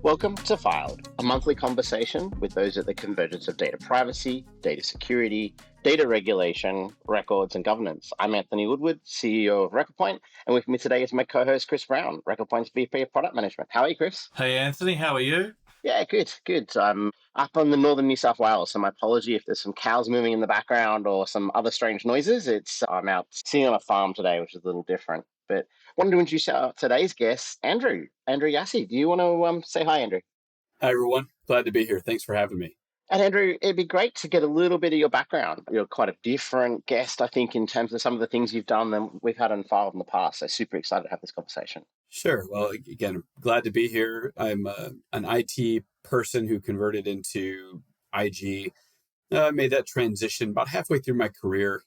Welcome to Filed, a monthly conversation with those at the convergence of data privacy, data security, data regulation, records, and governance. I'm Anthony Woodward, CEO of RecordPoint, and with me today is my co-host Chris Brown, RecordPoint's VP of Product Management. How are you, Chris? Hey, Anthony, how are you? Yeah, good. I'm up on the northern New South Wales, so my apology if there's some cows moving in the background or some other strange noises. I'm out sitting on a farm today, which is a little different. But wanted to introduce today's guest, Andrew Ysasi. Do you want to say hi, Andrew? Hi, everyone. Glad to be here. Thanks for having me. And Andrew, it'd be great to get a little bit of your background. You're quite a different guest, I think, in terms of some of the things you've done than we've had on file in the past. So super excited to have this conversation. Sure. Well, again, glad to be here. I'm an IT person who converted into IG. Made that transition about halfway through my career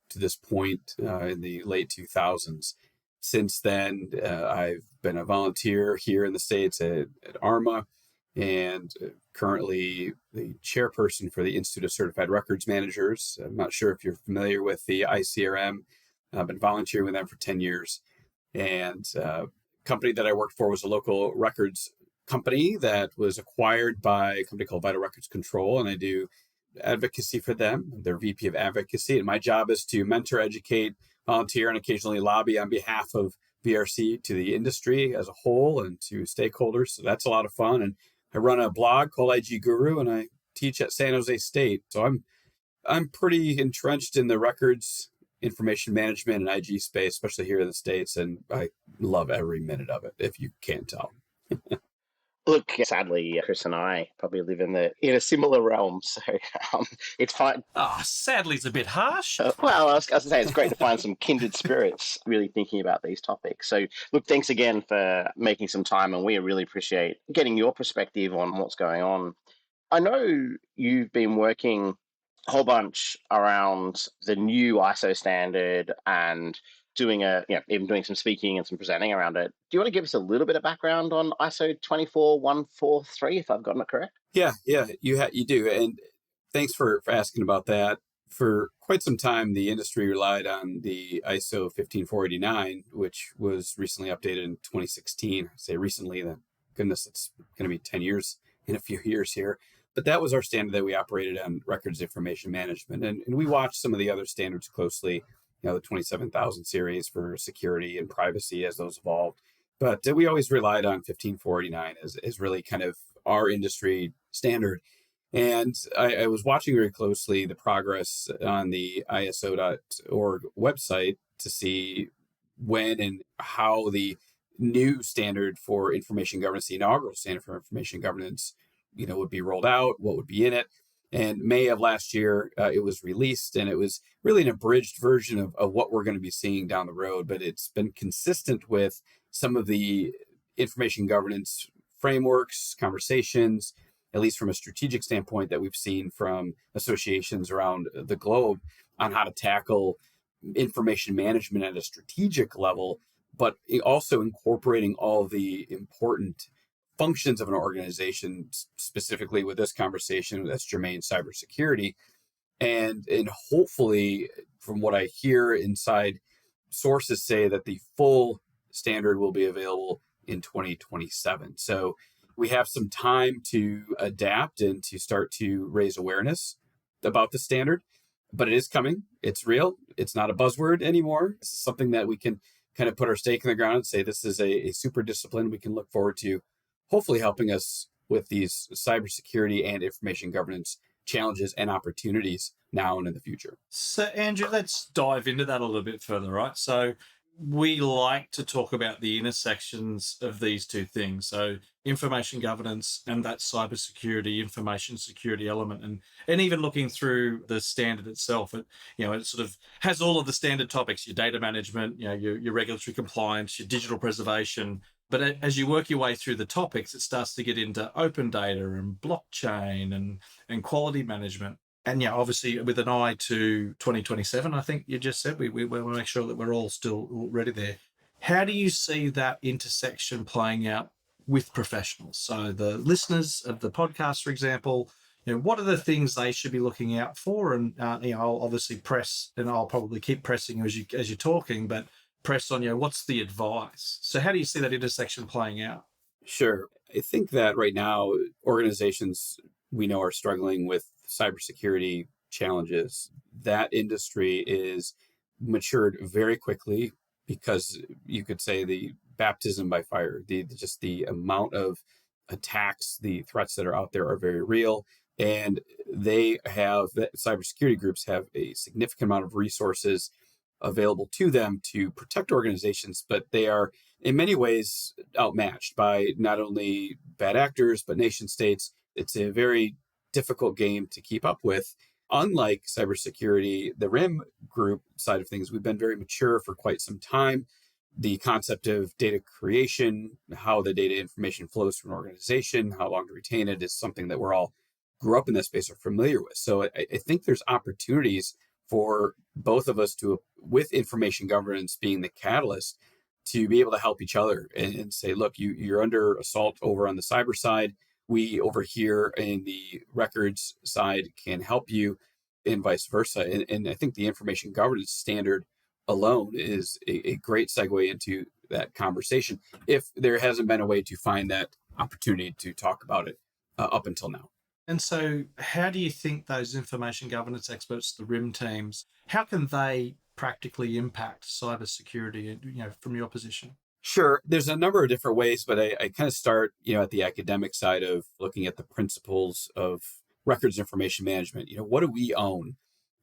to this point in the late 2000s. Since then, I've been a volunteer here in the States at ARMA and currently the chairperson for the Institute of Certified Records Managers. I'm not sure if you're familiar with the ICRM. I've been volunteering with them for 10 years. And company that I worked for was a local records company that was acquired by a company called Vital Records Control, and I do advocacy for them. They're VP of advocacy, and my job is to mentor, educate, volunteer, and occasionally lobby on behalf of VRC to the industry as a whole and to stakeholders. So that's a lot of fun. And I run a blog called IG Guru, and I teach at San Jose State. So I'm pretty entrenched in the records, information management, and IG space, especially here in the States, and I love every minute of it, if you can't tell. Look, sadly, Chris and I probably live in a similar realm, so it's fine. Oh, sadly, it's a bit harsh. Well, I was going to say it's great to find some kindred spirits really thinking about these topics. So, look, thanks again for making some time, and we really appreciate getting your perspective on what's going on. I know you've been working a whole bunch around the new ISO standard and even doing some speaking and some presenting around it. Do you want to give us a little bit of background on ISO 24143, if I've gotten it correct? Yeah, you do. And thanks for asking about that. For quite some time, the industry relied on the ISO 15489, which was recently updated in 2016. I say recently, goodness, it's going to be 10 years in a few years here. But that was our standard that we operated on, records information management. And we watched some of the other standards closely, the 27,000 series for security and privacy as those evolved. But we always relied on 15489 as really kind of our industry standard. And I was watching very closely the progress on the ISO.org website to see when and how the new standard for information governance, the inaugural standard for information governance, would be rolled out, what would be in it. And May of last year, it was released, and it was really an abridged version of what we're going to be seeing down the road. But it's been consistent with some of the information governance frameworks, conversations, at least from a strategic standpoint, that we've seen from associations around the globe on how to tackle information management at a strategic level, but also incorporating all the important functions of an organization, specifically with this conversation that's germane cybersecurity. And hopefully, from what I hear inside, sources say that the full standard will be available in 2027. So we have some time to adapt and to start to raise awareness about the standard, but it is coming. It's real. It's not a buzzword anymore. This is something that we can kind of put our stake in the ground and say, this is a super discipline we can look forward to, hopefully helping us with these cybersecurity and information governance challenges and opportunities now and in the future. So, Andrew, let's dive into that a little bit further, right? So we like to talk about the intersections of these two things. So information governance and that cybersecurity, information security element, and even looking through the standard itself, it sort of has all of the standard topics, your data management, your regulatory compliance, your digital preservation. But as you work your way through the topics, it starts to get into open data and blockchain and quality management. And obviously with an eye to 2027, I think you just said, we want to make sure that we're all still ready there. How do you see that intersection playing out with professionals? So the listeners of the podcast, for example, what are the things they should be looking out for? And I'll obviously press, and I'll probably keep pressing as you're talking, but press on, what's the advice? So how do you see that intersection playing out? Sure. I think that right now, organizations we know are struggling with cybersecurity challenges. That industry is matured very quickly because you could say the baptism by fire, just the amount of attacks, the threats that are out there are very real. And cybersecurity groups have a significant amount of resources available to them to protect organizations, but they are in many ways outmatched by not only bad actors, but nation states. It's a very difficult game to keep up with. Unlike cybersecurity, the RIM group side of things, we've been very mature for quite some time. The concept of data creation, how the data information flows from an organization, how long to retain it is something that we're all grew up in this space are familiar with. So I think there's opportunities for both of us to, with information governance being the catalyst, to be able to help each other and say, look, you're under assault over on the cyber side. We over here in the records side can help you, and vice versa. And I think the information governance standard alone is a great segue into that conversation, if there hasn't been a way to find that opportunity to talk about it up until now. And so how do you think those information governance experts, the RIM teams, how can they practically impact cybersecurity, from your position? Sure. There's a number of different ways, but I kind of start, at the academic side of looking at the principles of records information management. What do we own?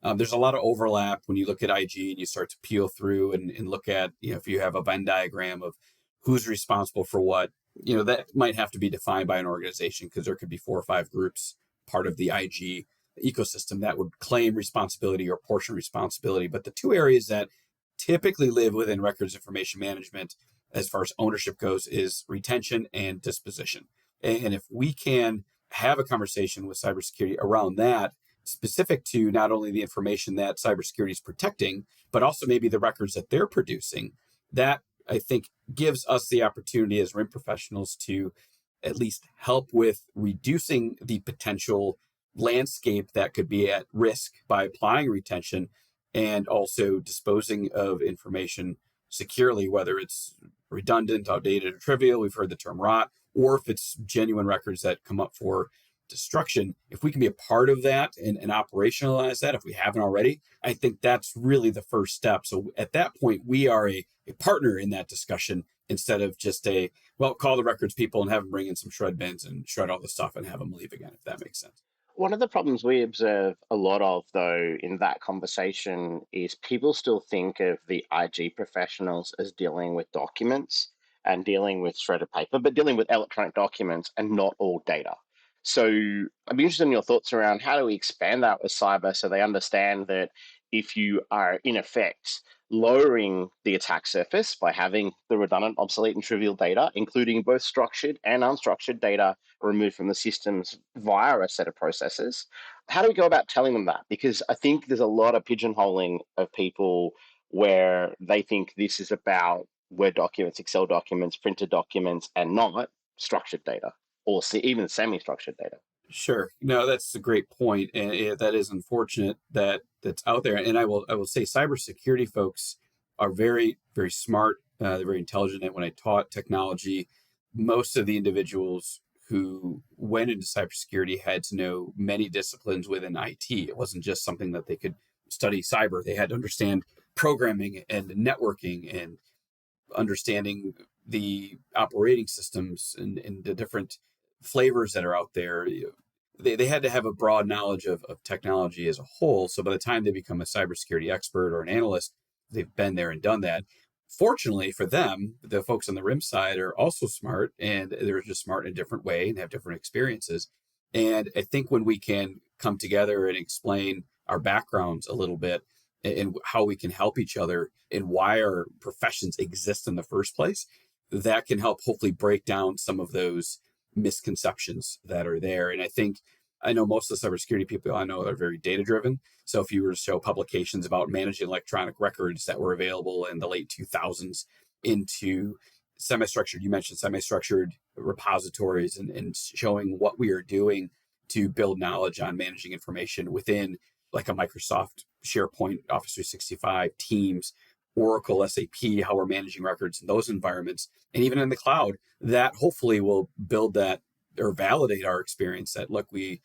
There's a lot of overlap when you look at IG and you start to peel through and look at, if you have a Venn diagram of who's responsible for what, that might have to be defined by an organization, because there could be 4 or 5 groups part of the IG ecosystem that would claim responsibility or portion responsibility. But the 2 areas that typically live within records information management as far as ownership goes is retention and disposition. And if we can have a conversation with cybersecurity around that, specific to not only the information that cybersecurity is protecting, but also maybe the records that they're producing, that I think gives us the opportunity as RIM professionals to at least help with reducing the potential landscape that could be at risk by applying retention, and also disposing of information securely, whether it's redundant, outdated, or trivial. We've heard the term rot, or if it's genuine records that come up for destruction. If we can be a part of that and operationalize that, if we haven't already, I think that's really the first step. So at that point, we are a partner in that discussion, instead of just call the records people and have them bring in some shred bins and shred all the stuff and have them leave again, if that makes sense. One of the problems we observe a lot of, though, in that conversation is people still think of the IG professionals as dealing with documents and dealing with shredded paper, but dealing with electronic documents and not all data. So I'd be interested in your thoughts around how do we expand that with cyber so they understand that if you are, in effect, lowering the attack surface by having the redundant, obsolete, and trivial data, including both structured and unstructured data removed from the systems via a set of processes. How do we go about telling them that? Because I think there's a lot of pigeonholing of people where they think this is about Word documents, Excel documents, printed documents, and not structured data or even semi-structured data. Sure. No, that's a great point. And that is unfortunate that that's out there. And I will say cybersecurity folks are very, very smart. They're very intelligent. And when I taught technology, most of the individuals who went into cybersecurity had to know many disciplines within IT. It wasn't just something that they could study cyber. They had to understand programming and networking and understanding the operating systems and the different flavors that are out there. They had to have a broad knowledge of technology as a whole. So by the time they become a cybersecurity expert or an analyst, they've been there and done that. Fortunately for them, the folks on the RIM side are also smart, and they're just smart in a different way and have different experiences. And I think when we can come together and explain our backgrounds a little bit and how we can help each other and why our professions exist in the first place, that can help hopefully break down some of those misconceptions that are there. And I know most of the cybersecurity people I know are very data driven. So if you were to show publications about managing electronic records that were available in the late 2000s into semi-structured, you mentioned semi-structured repositories, and showing what we are doing to build knowledge on managing information within like a Microsoft, SharePoint, Office 365, Teams, Oracle, SAP, how we're managing records in those environments, and even in the cloud, that hopefully will build that or validate our experience that, look, we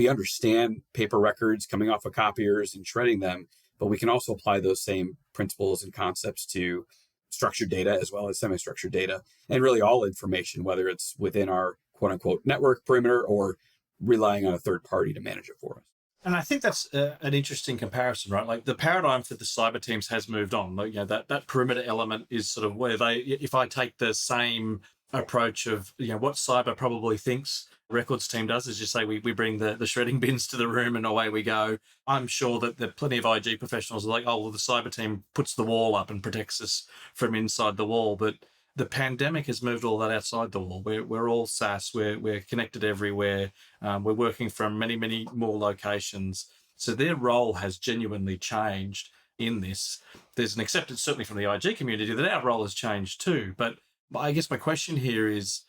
understand paper records coming off of copiers and shredding them, but we can also apply those same principles and concepts to structured data as well as semi-structured data, and really all information, whether it's within our quote unquote network perimeter or relying on a third party to manage it for us. And I think that's an interesting comparison, right? Like the paradigm for the cyber teams has moved on. Like, that perimeter element is sort of where if I take the same approach of, what cyber probably thinks records team does is just say we bring the shredding bins to the room and away we go. I'm sure that there are plenty of IG professionals are like, oh, well, the cyber team puts the wall up and protects us from inside the wall. But the pandemic has moved all that outside the wall. We're all SaaS. We're connected everywhere. We're working from many, many more locations. So their role has genuinely changed in this. There's an acceptance, certainly from the IG community, that our role has changed too. But I guess my question here is,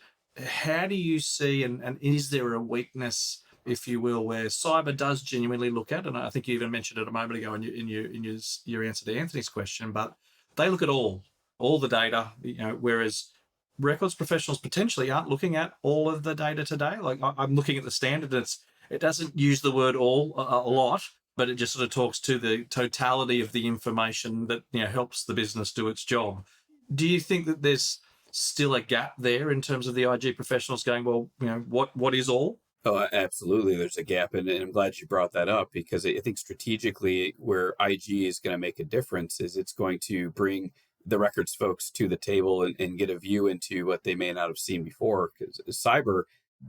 how do you see, and is there a weakness, if you will, where cyber does genuinely look at, and I think you even mentioned it a moment ago in your answer to Anthony's question, but they look at all the data, whereas records professionals potentially aren't looking at all of the data today. Like I'm looking at the standard, it doesn't use the word all a lot, but it just sort of talks to the totality of the information that helps the business do its job. Do you think that there's still a gap there in terms of the IG professionals going, well, what is all? Oh, absolutely. There's a gap. And I'm glad you brought that up, because I think strategically where IG is going to make a difference is it's going to bring the records folks to the table and get a view into what they may not have seen before. Because cyber,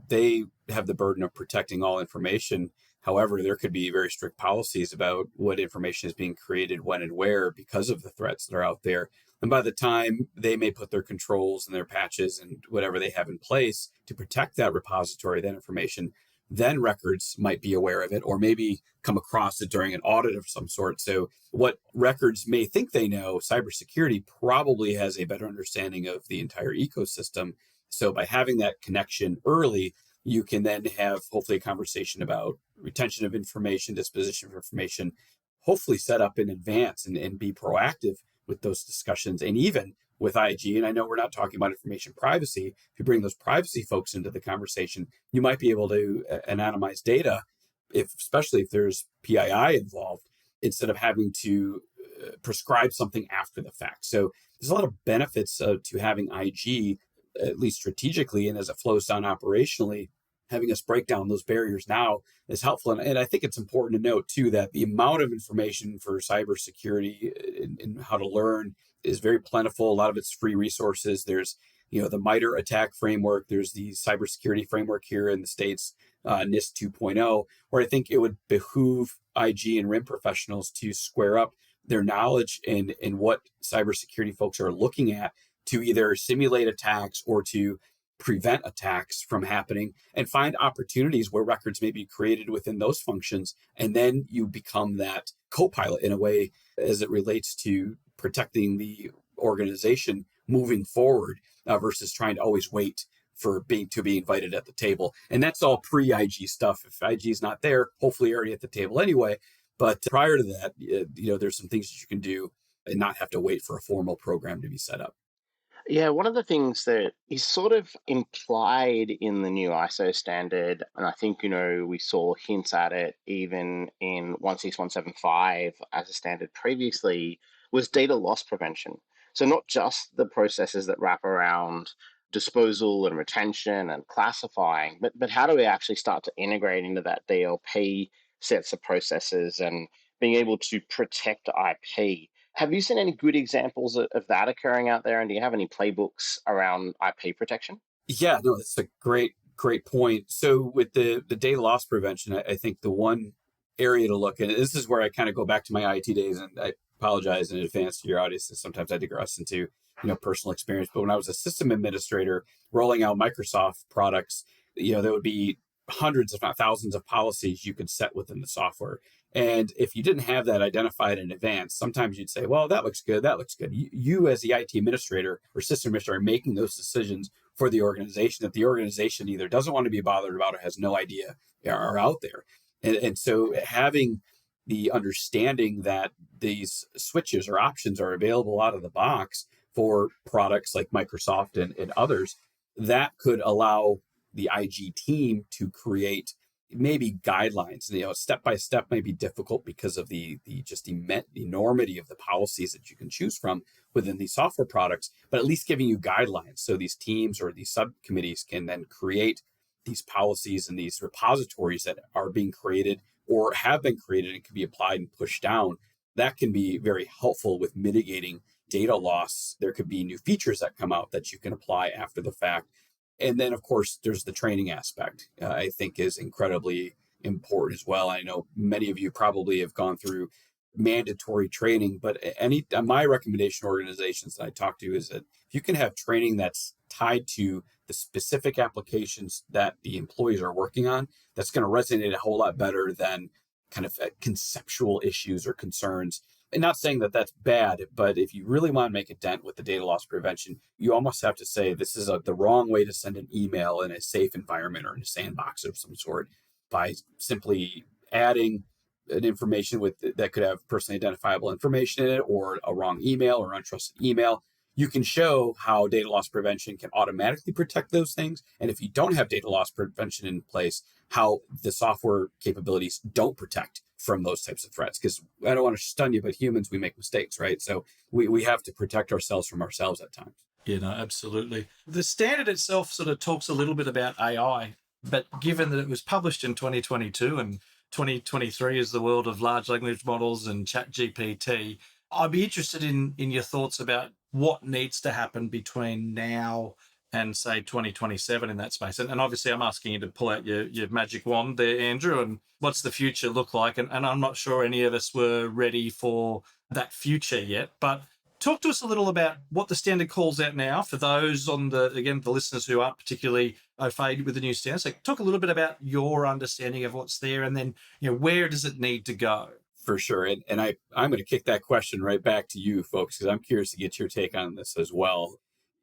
they have the burden of protecting all information. However, there could be very strict policies about what information is being created, when and where, because of the threats that are out there. And by the time they may put their controls and their patches and whatever they have in place to protect that repository, that information, then records might be aware of it or maybe come across it during an audit of some sort. So what records may think they know, cybersecurity probably has a better understanding of the entire ecosystem. So by having that connection early, you can then have hopefully a conversation about retention of information, disposition of information, hopefully set up in advance and be proactive with those discussions. And even with IG, and I know we're not talking about information privacy, if you bring those privacy folks into the conversation, you might be able to anonymize data, especially if there's PII involved, instead of having to prescribe something after the fact. So there's a lot of benefits to having IG, at least strategically, and as it flows down operationally. Having us break down those barriers now is helpful. And I think it's important to note, too, that the amount of information for cybersecurity and how to learn is very plentiful. A lot of it's free resources. There's, the MITRE attack framework. There's the cybersecurity framework here in the States, NIST 2.0, where I think it would behoove IG and RIM professionals to square up their knowledge in what cybersecurity folks are looking at to either simulate attacks or to prevent attacks from happening, and find opportunities where records may be created within those functions. And then you become that co-pilot in a way as it relates to protecting the organization moving forward versus trying to always wait for being invited at the table. And that's all pre-IG stuff. If IG is not there, hopefully you're already at the table anyway. But prior to that, there's some things that you can do and not have to wait for a formal program to be set up. Yeah, one of the things that is sort of implied in the new ISO standard, and I think, we saw hints at it even in 16175 as a standard previously, was data loss prevention. So not just the processes that wrap around disposal and retention and classifying, but how do we actually start to integrate into that DLP sets of processes and being able to protect IP? Have you seen any good examples of that occurring out there? And do you have any playbooks around IP protection? Yeah, no, that's a great point. So with the data loss prevention, I think the one area to look at, this is where I kind of go back to my IT days, and I apologize in advance to your audience. Sometimes I digress into personal experience. But when I was a system administrator rolling out Microsoft products, there would be hundreds, if not thousands, of policies you could set within the software. And if you didn't have that identified in advance, sometimes you'd say, well, that looks good. That looks good. You as the IT administrator or system administrator are making those decisions for the organization that the organization either doesn't want to be bothered about or has no idea are out there. And so having the understanding that these switches or options are available out of the box for products like Microsoft and others, that could allow the IG team to create maybe guidelines. Step by step may be difficult because of the enormity of the policies that you can choose from within these software products, but at least giving you guidelines so these teams or these subcommittees can then create these policies and these repositories that are being created or have been created and can be applied and pushed down. That can be very helpful with mitigating data loss. There could be new features that come out that you can apply after the fact. And then, of course, there's the training aspect, I think is incredibly important as well. I know many of you probably have gone through mandatory training, but my recommendation to organizations that I talk to is that if you can have training that's tied to the specific applications that the employees are working on, that's going to resonate a whole lot better than kind of conceptual issues or concerns. And not saying that that's bad, but if you really want to make a dent with the data loss prevention, you almost have to say this is the wrong way to send an email in a safe environment or in a sandbox of some sort by simply adding an information that could have personally identifiable information in it or a wrong email or untrusted email. You can show how data loss prevention can automatically protect those things. And if you don't have data loss prevention in place, how the software capabilities don't protect from those types of threats. Because I don't want to stun you, but humans, we make mistakes, right? So we have to protect ourselves from ourselves at times. Yeah, no, absolutely. The standard itself sort of talks a little bit about AI, but given that it was published in 2022 and 2023 is the world of large language models and ChatGPT, I'd be interested in your thoughts about what needs to happen between now and say 2027 in that space. And obviously I'm asking you to pull out your magic wand there, Andrew, and what's the future look like? And I'm not sure any of us were ready for that future yet, but talk to us a little about what the standard calls out now for those on the listeners who aren't particularly au fait with the new standard. So talk a little bit about your understanding of what's there and then, where does it need to go? For sure. And I'm going to kick that question right back to you folks, because I'm curious to get your take on this as well.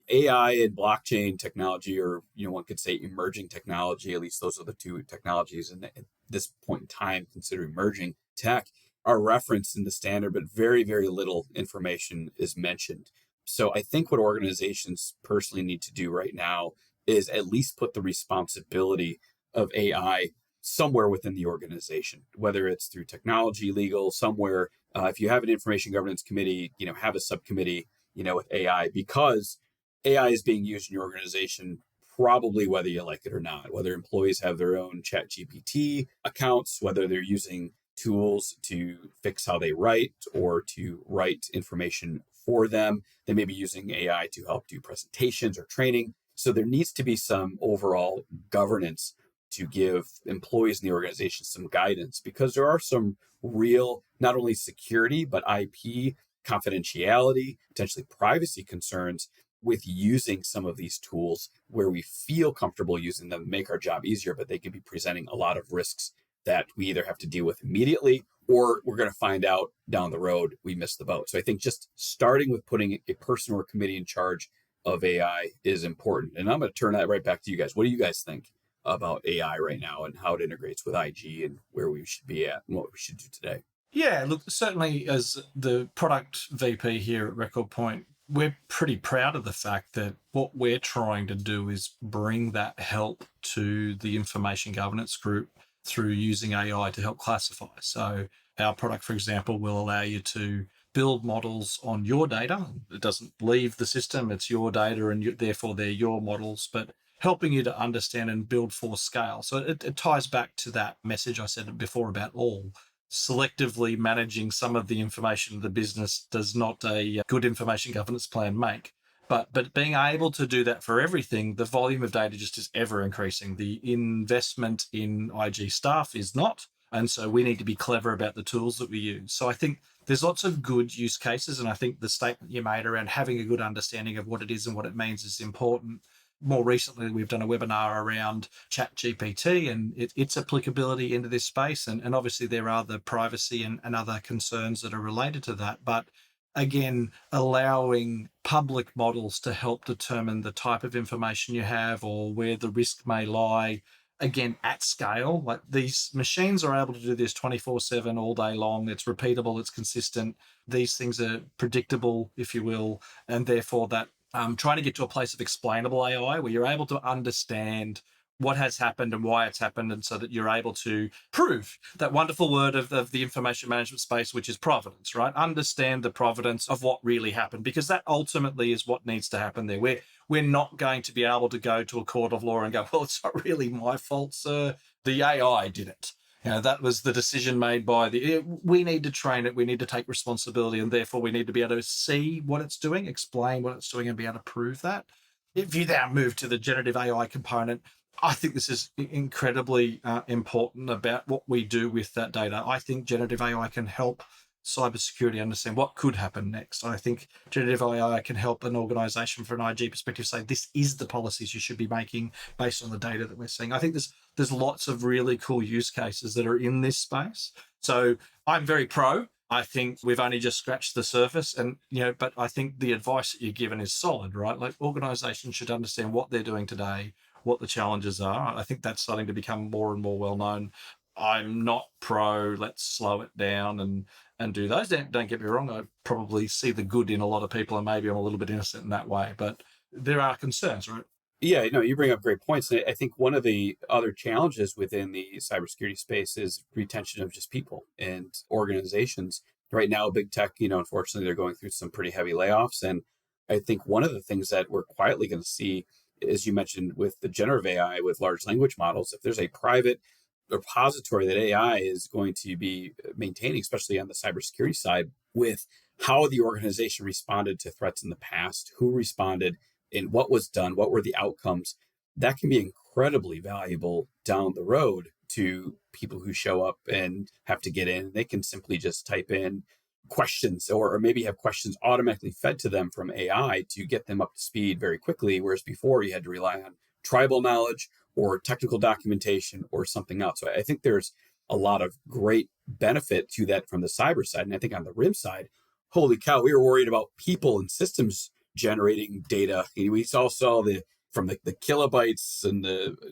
AI and blockchain technology, or one could say emerging technology, at least those are the two technologies and at this point in time considered emerging tech, are referenced in the standard, but very, very little information is mentioned. So I think what organizations personally need to do right now is at least put the responsibility of AI somewhere within the organization, whether it's through technology, legal, somewhere. If you have an information governance committee, have a subcommittee, with AI, because AI is being used in your organization, probably whether you like it or not, whether employees have their own ChatGPT accounts, whether they're using tools to fix how they write or to write information for them. They may be using AI to help do presentations or training. So there needs to be some overall governance to give employees in the organization some guidance, because there are some real, not only security, but IP, confidentiality, potentially privacy concerns with using some of these tools where we feel comfortable using them, make our job easier, but they could be presenting a lot of risks that we either have to deal with immediately or we're going to find out down the road we missed the boat. So I think just starting with putting a person or a committee in charge of AI is important. And I'm going to turn that right back to you guys. What do you guys think about AI right now and how it integrates with IG and where we should be at and what we should do today? Yeah, look, certainly as the product VP here at RecordPoint, we're pretty proud of the fact that what we're trying to do is bring that help to the information governance group through using AI to help classify. So our product, for example, will allow you to build models on your data. It doesn't leave the system, it's your data and therefore they're your models, but helping you to understand and build for scale. So it ties back to that message I said before about all. Selectively managing some of the information of the business does not a good information governance plan make. But being able to do that for everything, the volume of data just is ever increasing. The investment in IG staff is not. And so we need to be clever about the tools that we use. So I think there's lots of good use cases. And I think the statement you made around having a good understanding of what it is and what it means is important. More recently, we've done a webinar around ChatGPT and its applicability into this space. And obviously there are the privacy and other concerns that are related to that. But again, allowing public models to help determine the type of information you have or where the risk may lie again, at scale. Like these machines are able to do this 24/7 all day long. It's repeatable, it's consistent. These things are predictable, if you will, and therefore that trying to get to a place of explainable AI where you're able to understand what has happened and why it's happened, and so that you're able to prove that wonderful word of the information management space, which is provenance, right? Understand the provenance of what really happened, because that ultimately is what needs to happen there. We're not going to be able to go to a court of law and go, well, it's not really my fault, sir. The AI did it. That was the decision made by we need to train it. We need to take responsibility, and therefore we need to be able to see what it's doing, explain what it's doing, and be able to prove that. If you now move to the generative AI component, I think this is incredibly important about what we do with that data. I think generative AI can help cybersecurity understand what could happen next. I think generative AI can help an organization from an IG perspective say, this is the policies you should be making based on the data that we're seeing. I think there's lots of really cool use cases that are in this space. So I'm very pro. I think we've only just scratched the surface, and but I think the advice that you're given is solid, right? Like organizations should understand what they're doing today, what the challenges are. I think that's starting to become more and more well known. I'm not pro, let's slow it down and do those. Don't get me wrong, I probably see the good in a lot of people, and maybe I'm a little bit innocent in that way, but there are concerns, right? Yeah, you bring up great points. And I think one of the other challenges within the cybersecurity space is retention of just people and organizations. Right now, big tech, unfortunately, they're going through some pretty heavy layoffs. And I think one of the things that we're quietly going to see, as you mentioned, with the generative AI, with large language models, if there's a private repository that AI is going to be maintaining, especially on the cybersecurity side, with how the organization responded to threats in the past, who responded, and what was done, what were the outcomes, that can be incredibly valuable down the road to people who show up and have to get in. They can simply just type in questions or maybe have questions automatically fed to them from AI to get them up to speed very quickly, whereas before you had to rely on tribal knowledge or technical documentation or something else. So I think there's a lot of great benefit to that from the cyber side. And I think on the RIM side, holy cow, we were worried about people and systems generating data. We all saw from the kilobytes and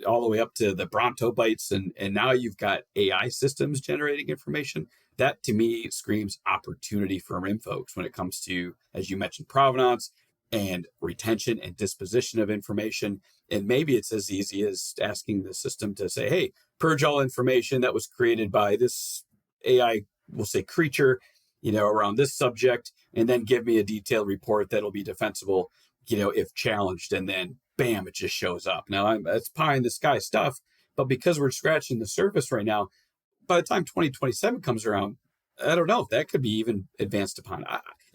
all the way up to the brontobytes, and now you've got AI systems generating information. That to me screams opportunity for RIM folks when it comes to, as you mentioned, provenance and retention and disposition of information. And maybe it's as easy as asking the system to say, hey, purge all information that was created by this AI, we'll say creature, around this subject, and then give me a detailed report that'll be defensible, if challenged. And then bam, it just shows up. Now it's pie in the sky stuff, but because we're scratching the surface right now, by the time 2027 comes around, I don't know if that could be even advanced upon.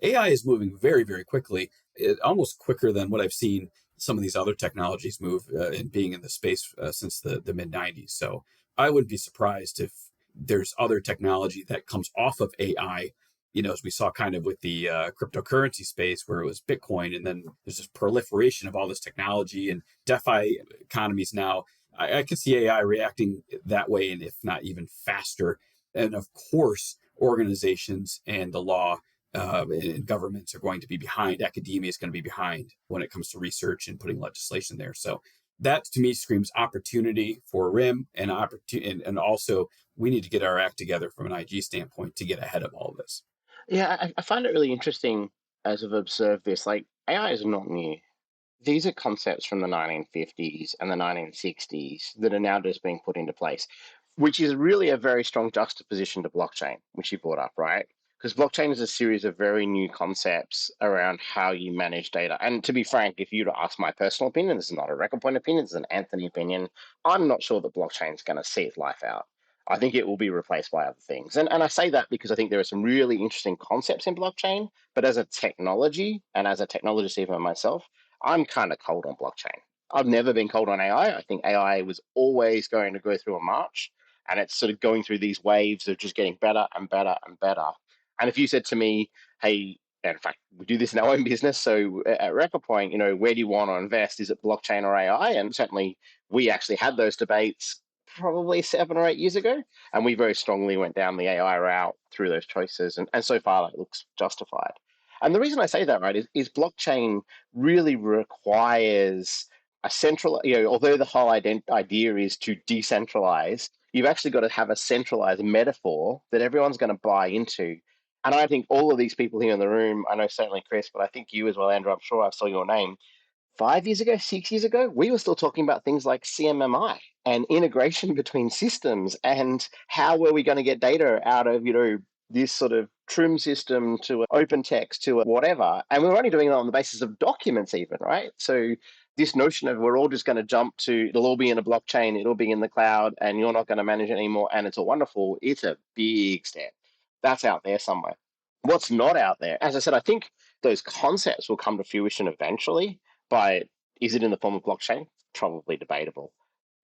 AI is moving very, very quickly, almost quicker than what I've seen some of these other technologies move in being in the space since the mid 90s. So I wouldn't be surprised if there's other technology that comes off of AI, as we saw kind of with the cryptocurrency space where it was Bitcoin, and then there's this proliferation of all this technology and DeFi economies now. I could see AI reacting that way, and if not even faster. And of course, organizations and the law and governments are going to be behind. Academia is going to be behind when it comes to research and putting legislation there. So that to me screams opportunity for RIM and and also we need to get our act together from an IG standpoint to get ahead of all of this. Yeah, I find it really interesting as I've observed this. Like, AI is not new. These are concepts from the 1950s and the 1960s that are now just being put into place, which is really a very strong juxtaposition to blockchain, which you brought up, right? Because blockchain is a series of very new concepts around how you manage data. And to be frank, if you were to ask my personal opinion, this is not a record point opinion, this is an Anthony opinion, I'm not sure that blockchain is going to see its life out. I think it will be replaced by other things. And I say that because I think there are some really interesting concepts in blockchain, but as a technology and as a technologist even myself, I'm kind of cold on blockchain. I've never been cold on AI. I think AI was always going to go through a march, and it's sort of going through these waves of just getting better and better and better. And if you said to me, hey, and in fact, we do this in our own business. So at RecordPoint, where do you want to invest? Is it blockchain or AI? And certainly we actually had those debates probably 7 or 8 years ago. And we very strongly went down the AI route through those choices. And so far, that looks justified. And the reason I say that, right, is blockchain really requires a central, although the whole idea is to decentralize, you've actually got to have a centralized metaphor that everyone's going to buy into. And I think all of these people here in the room, I know certainly Chris, but I think you as well, Andrew, I'm sure I saw your name 5 years ago, 6 years ago, we were still talking about things like CMMI and integration between systems and how were we going to get data out of, this sort of trim system to open text to whatever. And we were only doing it on the basis of documents even, right? So this notion of we're all just going to jump to, it'll all be in a blockchain, it'll be in the cloud, and you're not going to manage it anymore, and it's all wonderful. It's a big step. That's out there somewhere. What's not out there, as I said, I think those concepts will come to fruition eventually, but is it in the form of blockchain? Probably debatable.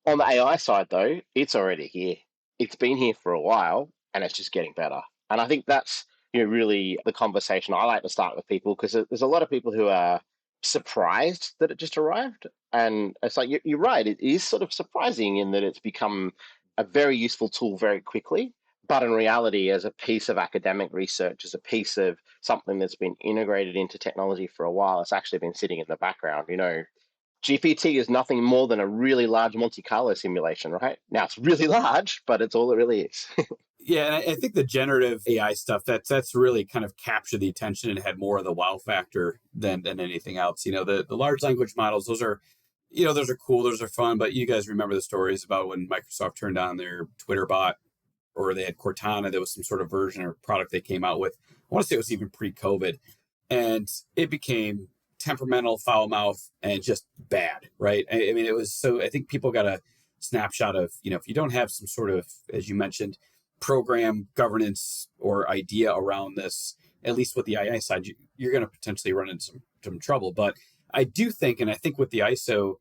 On the AI side, though, it's already here. It's been here for a while, and it's just getting better. And I think that's really the conversation I like to start with people, because there's a lot of people who are surprised that it just arrived. And it's like, you're right, it is sort of surprising in that it's become a very useful tool very quickly. But in reality, as a piece of academic research, as a piece of something that's been integrated into technology for a while, it's actually been sitting in the background. GPT is nothing more than a really large Monte Carlo simulation, right? Now it's really large, but it's all it really is. Yeah, and I think the generative AI stuff, that's really kind of captured the attention and had more of the wow factor than anything else. The large language models, those are cool, those are fun, but you guys remember the stories about when Microsoft turned on their Twitter bot, or they had Cortana. There was some sort of version or product they came out with. I want to say it was even pre-COVID. And it became temperamental, foul mouth, and just bad, right? I mean, it was so, I think people got a snapshot of, if you don't have some sort of, as you mentioned, program governance or idea around this, at least with the AI side, you're going to potentially run into some trouble. But I do think, and I think with the ISO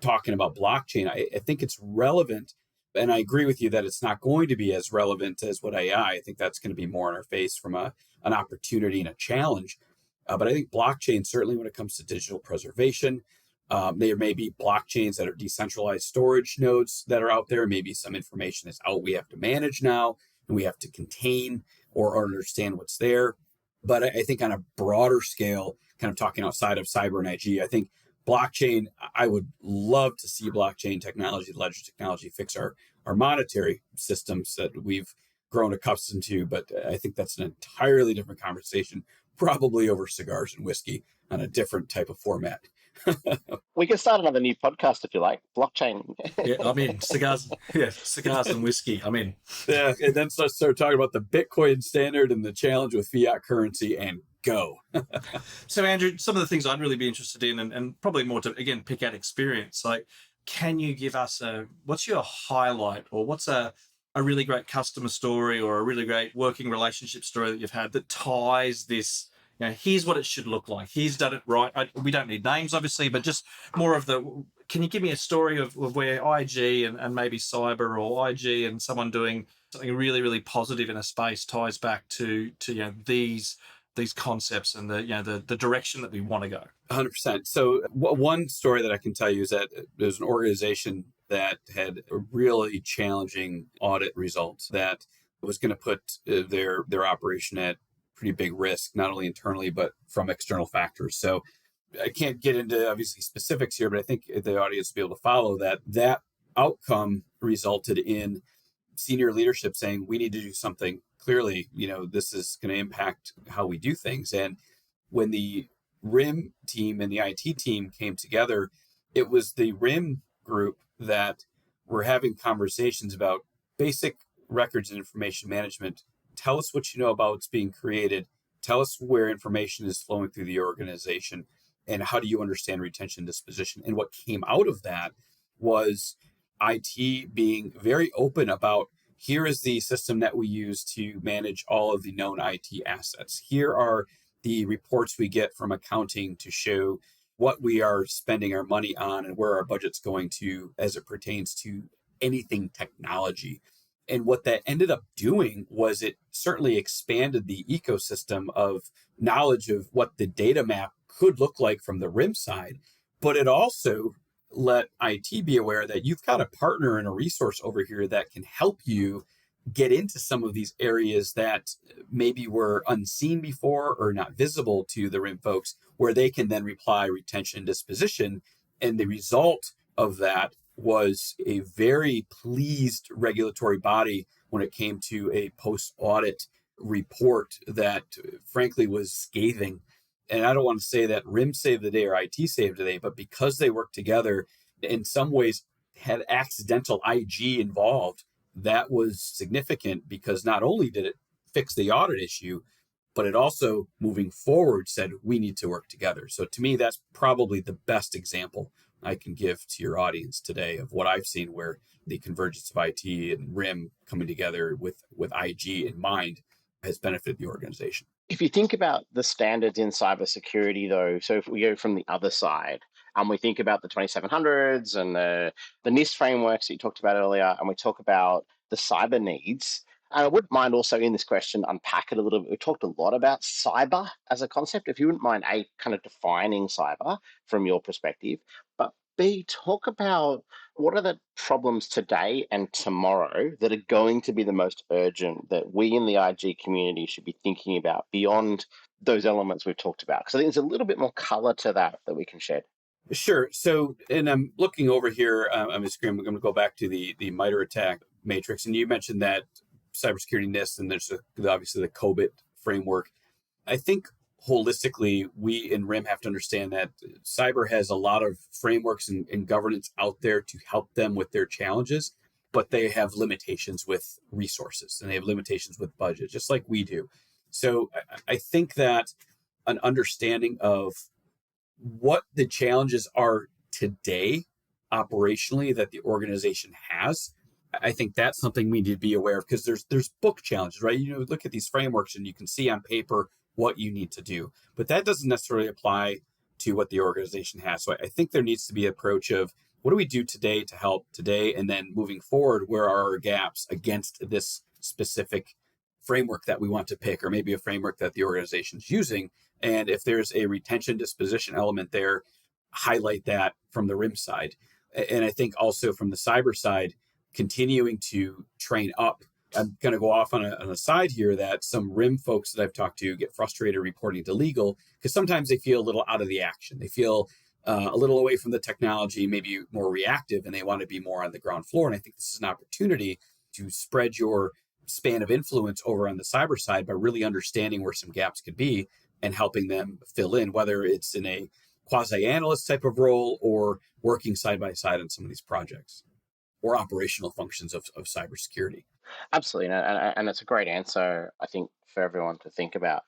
talking about blockchain, I think it's relevant. And I agree with you that it's not going to be as relevant as what AI. I think that's going to be more in our face from an opportunity and a challenge. But I think blockchain, certainly when it comes to digital preservation, there may be blockchains that are decentralized storage nodes that are out there. Maybe some information is out we have to manage now and we have to contain or understand what's there. But I think on a broader scale, kind of talking outside of cyber and IG, I think blockchain, I would love to see blockchain technology, ledger technology fix our monetary systems that we've grown accustomed to. But I think that's an entirely different conversation, probably over cigars and whiskey on a different type of format. We can start another new podcast if you like. Blockchain. Yeah, I mean, cigars and whiskey. I mean, yeah, and then start talking about the Bitcoin standard and the challenge with fiat currency and go. So, Andrew, some of the things I'd really be interested in, and probably more to, again, pick out experience. Like, can you give us what's your highlight, or what's a really great customer story or a really great working relationship story that you've had that ties this? Here's what it should look like. He's done it right. We don't need names, obviously, but just more of can you give me a story of where IG and maybe cyber, or IG and someone doing something really, really positive in a space ties back to these concepts and the direction that we want to go? 100%. So one story that I can tell you is that there's an organization that had a really challenging audit result that was going to put their operation at pretty big risk, not only internally, but from external factors. So I can't get into obviously specifics here, but I think the audience will be able to follow that outcome resulted in senior leadership saying, we need to do something. Clearly, this is going to impact how we do things. And when the RIM team and the IT team came together, it was the RIM group that were having conversations about basic records and information management. Tell us what you know about what's being created. Tell us where information is flowing through the organization, and how do you understand retention and disposition? And what came out of that was IT being very open about, here is the system that we use to manage all of the known IT assets. Here are the reports we get from accounting to show what we are spending our money on and where our budget's going to as it pertains to anything technology. And what that ended up doing was it certainly expanded the ecosystem of knowledge of what the data map could look like from the RIM side, but it also let IT be aware that you've got a partner and a resource over here that can help you get into some of these areas that maybe were unseen before or not visible to the RIM folks, where they can then reply retention disposition And the result of that was a very pleased regulatory body when it came to a post-audit report that frankly was scathing. And I don't want to say that RIM saved the day or IT saved the day, but because they worked together, in some ways had accidental IG involved, that was significant because not only did it fix the audit issue, but it also, moving forward, said we need to work together. So to me, that's probably the best example I can give to your audience today of what I've seen where the convergence of IT and RIM coming together with IG in mind has benefited the organization. If you think about the standards in cybersecurity, though, so if we go from the other side and we think about the 2700s and the NIST frameworks that you talked about earlier, and we talk about the cyber needs, and I wouldn't mind also in this question unpack it a little bit. We talked a lot about cyber as a concept. If you wouldn't mind, A, kind of defining cyber from your perspective, but B, talk about what are the problems today and tomorrow that are going to be the most urgent that we in the IG community should be thinking about beyond those elements we've talked about? Because I think there's a little bit more color to that we can shed. Sure. So, and I'm looking over here on the screen. I'm going to go back to the MITRE ATT&CK matrix. And you mentioned that cybersecurity NIST, and there's obviously the COBIT framework. I think holistically, we in RIM have to understand that cyber has a lot of frameworks and governance out there to help them with their challenges, but they have limitations with resources and they have limitations with budget, just like we do. So I think that an understanding of what the challenges are today operationally that the organization has, I think that's something we need to be aware of because there's book challenges, right? You know, look at these frameworks and you can see on paper what you need to do, but that doesn't necessarily apply to what the organization has. So I think there needs to be an approach of what do we do today to help today, and then moving forward, where are our gaps against this specific framework that we want to pick, or maybe a framework that the organization is using. And if there's a retention disposition element there, highlight that from the RIM side. And I think also from the cyber side, continuing to train up. I'm going to go off on a side here that some RIM folks that I've talked to get frustrated reporting to legal because sometimes they feel a little out of the action. They feel a little away from the technology, maybe more reactive, and they want to be more on the ground floor. And I think this is an opportunity to spread your span of influence over on the cyber side by really understanding where some gaps could be and helping them fill in, whether it's in a quasi-analyst type of role or working side by side on some of these projects or operational functions of cybersecurity. Absolutely, and it's a great answer, I think, for everyone to think about.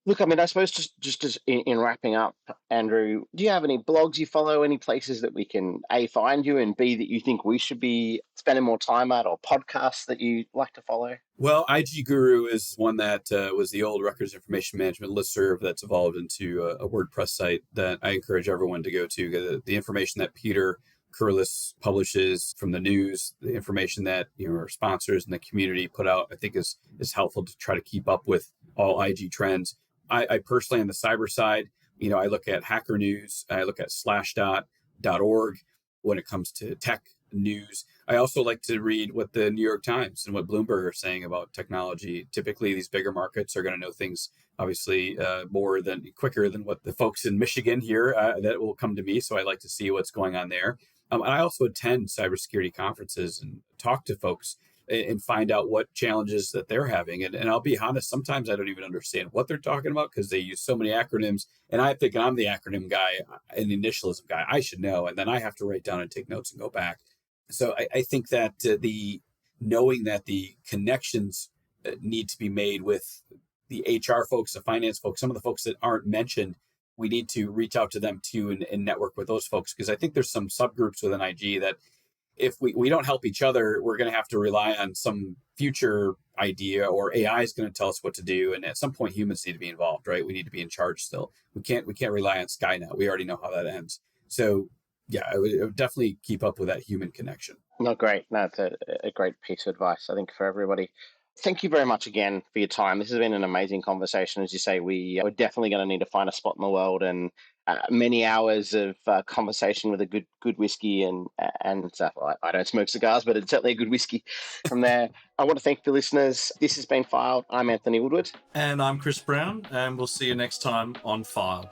Look, I mean, I suppose just as in wrapping up, Andrew, do you have any blogs you follow, any places that we can A, find you, and B, that you think we should be spending more time at, or podcasts that you like to follow? Well, IG Guru is one that was the old records information management listserv that's evolved into a WordPress site that I encourage everyone to go to. The information that Peter Curlis publishes from the news, the information that our sponsors and the community put out, I think is helpful to try to keep up with all IG trends. I personally, on the cyber side, I look at Hacker News, I look at slashdot.org when it comes to tech news. I also like to read what the New York Times and what Bloomberg are saying about technology. Typically, these bigger markets are going to know things, obviously, quicker than what the folks in Michigan here that will come to me. So I like to see what's going on there. And I also attend cybersecurity conferences and talk to folks and find out what challenges that they're having. And I'll be honest, sometimes I don't even understand what they're talking about because they use so many acronyms. And I think I'm the acronym guy and the initialism guy. I should know. And then I have to write down and take notes and go back. So I think that knowing that the connections need to be made with the HR folks, the finance folks, some of the folks that aren't mentioned, we need to reach out to them too and network with those folks. Because I think there's some subgroups within IG that if we don't help each other, we're going to have to rely on some future idea, or AI is going to tell us what to do. And at some point, humans need to be involved, right? We need to be in charge still. We can't rely on Skynet. We already know how that ends. So yeah, I would definitely keep up with that human connection. No, great. No, it's a great piece of advice, I think, for everybody. Thank you very much again for your time. This has been an amazing conversation. As you say, we're definitely going to need to find a spot in the world and many hours of conversation with a good whiskey and stuff. I don't smoke cigars, but it's certainly a good whiskey from there. I want to thank the listeners. This has been Filed. I'm Anthony Woodward. And I'm Chris Brown, and we'll see you next time on Filed.